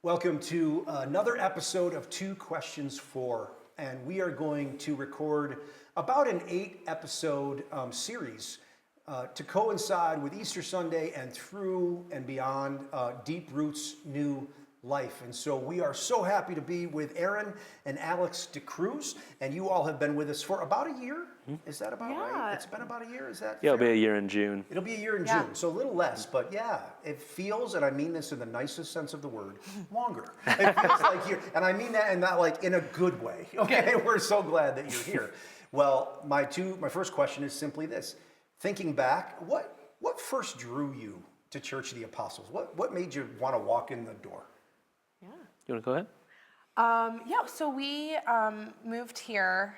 Welcome to another episode of Two Questions For, and we are going to record about an 8-episode series to coincide with Easter Sunday and through and beyond Deep Roots New Life. And so we are so happy to be with Erin and Alex DeCruz, and you all have been with us for about a year. Is that about right? It's been about a year, is that Yeah, fair? it'll be a year in June. It'll be a year in June, so a little less, but yeah, it feels, and I mean this in the nicest sense of the word, longer. It feels like you're, and I mean that and not like in a good way, okay? We're so glad that you're here. Well, my first question is simply this. Thinking back, what first drew you to Church of the Apostles? What made you want to walk in the door? You want to go ahead? So we moved here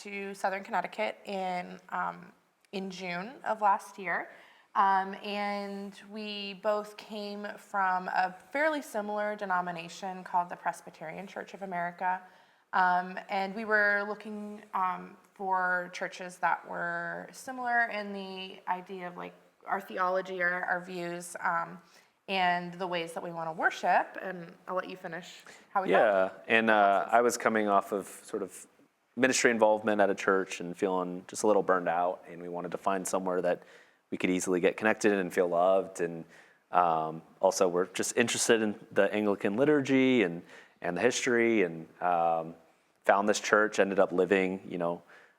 to Southern Connecticut in June of last year, and we both came from a fairly similar denomination called the Presbyterian Church of America, and we were looking for churches that were similar in the idea of like our theology, our views, and the ways that we want to worship. And I'll let you finish how we got. And I was coming off of sort of ministry involvement at a church and feeling just a little burned out, and we wanted to find somewhere that we could easily get connected and feel loved. And also we're just interested in the Anglican liturgy and the history, and found this church, ended up living,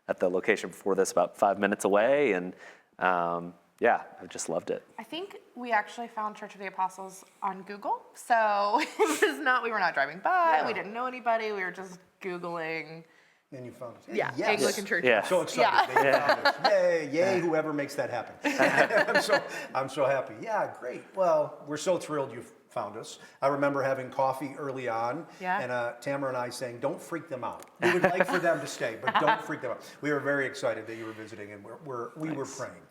at the location before this about 5 minutes away, and I just loved it. I think we actually found Church of the Apostles on Google. So we were not driving by, we didn't know anybody, we were just Googling. And you found us. Yes. Anglican Church. Yeah. So excited. Yeah. Found us. Yay, whoever makes that happen. I'm so happy. Yeah, great. Well, we're so thrilled you found us. I remember having coffee early on, and Tamara and I saying, don't freak them out. We would like for them to stay, but don't freak them out. We were very excited that you were visiting, and we were praying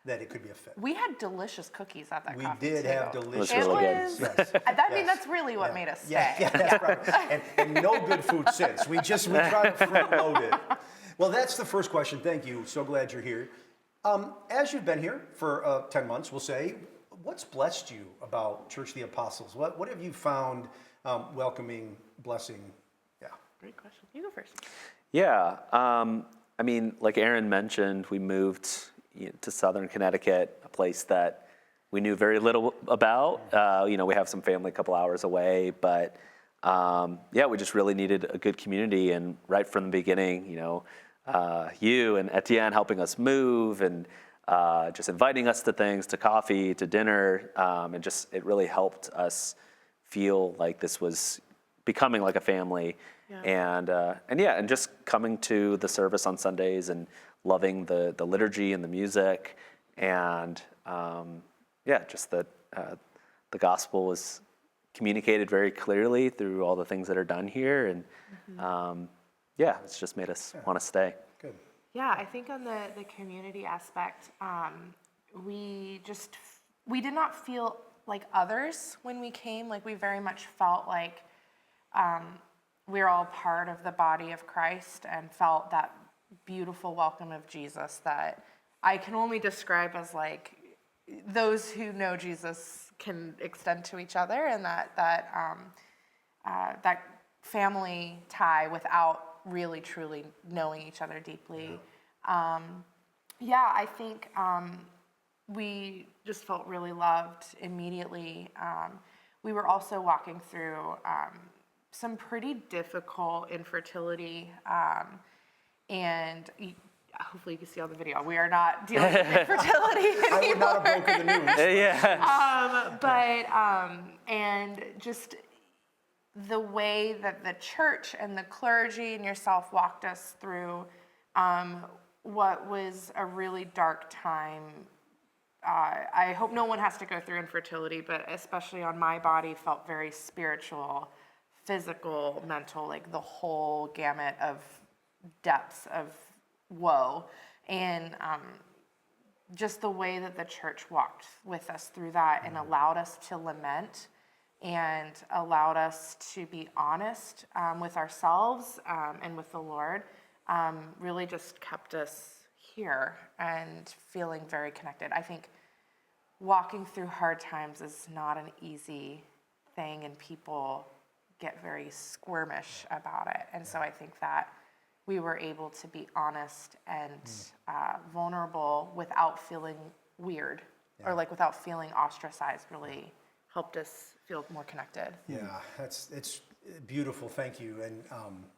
that it could be a fit. We had delicious cookies at that coffee We did have delicious It was really cookies. good. Yes. I mean, that's really what made us stay. Yeah, that's right. And no good food since. We try to front load it. Well, that's the first question. Thank you. So glad you're here. As you've been here for 10 months, we'll say, what's blessed you about Church of the Apostles? What have you found welcoming, blessing? Yeah. Great question. You go first. Yeah. I mean, like Erin mentioned, we moved to Southern Connecticut, a place that we knew very little about. We have some family a couple hours away, but we just really needed a good community. And right from the beginning, you and Etienne helping us move and just inviting us to things, to coffee, to dinner, and just it really helped us feel like this was becoming like a family. And just coming to the service on Sundays and loving the liturgy and the music, and just that the gospel was communicated very clearly through all the things that are done here, and it's just made us want to stay. Good. Yeah, I think on the community aspect, we did not feel like others when we came. Like we very much felt like we're all part of the body of Christ, and felt that beautiful welcome of Jesus that I can only describe as like those who know Jesus can extend to each other, and that family tie without really truly knowing each other deeply. I think we just felt really loved immediately. We were also walking through some pretty difficult infertility, and hopefully you can see on the video, we are not dealing with infertility anymore. I would not have broken the news. And just the way that the church and the clergy and yourself walked us through what was a really dark time. I hope no one has to go through infertility, but especially on my body, felt very spiritual, physical, mental, like the whole gamut of depths of woe. And just the way that the church walked with us through that and allowed us to lament and allowed us to be honest with ourselves and with the Lord, really just kept us here and feeling very connected. I think walking through hard times is not an easy thing, and people get very squirmish about it. And so I think that we were able to be honest and vulnerable without feeling weird or like without feeling ostracized really helped us feel more connected. Yeah, it's beautiful. Thank you. And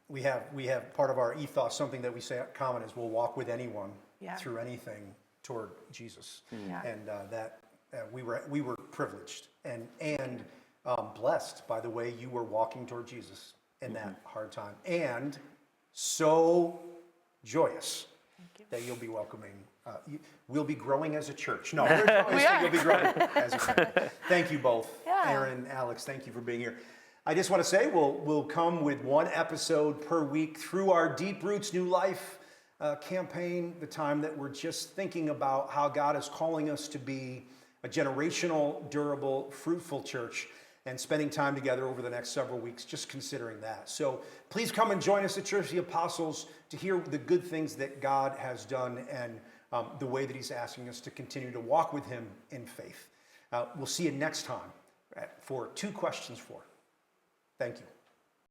we have part of our ethos, something that we say common is we'll walk with anyone through anything toward Jesus. Yeah. And that we were privileged and blessed by the way you were walking toward Jesus in that hard time, and so joyous that you'll be welcoming. We'll be growing as a church. No, we're joyous that you'll be growing as a church. Thank you both, Erin, Alex. Thank you for being here. I just want to say we'll come with one episode per week through our Deep Roots New Life campaign, the time that we're just thinking about how God is calling us to be a generational, durable, fruitful church, and spending time together over the next several weeks, just considering that. So please come and join us at Church of the Apostles to hear the good things that God has done and the way that he's asking us to continue to walk with him in faith. We'll see you next time for 2 Questions For. Thank you.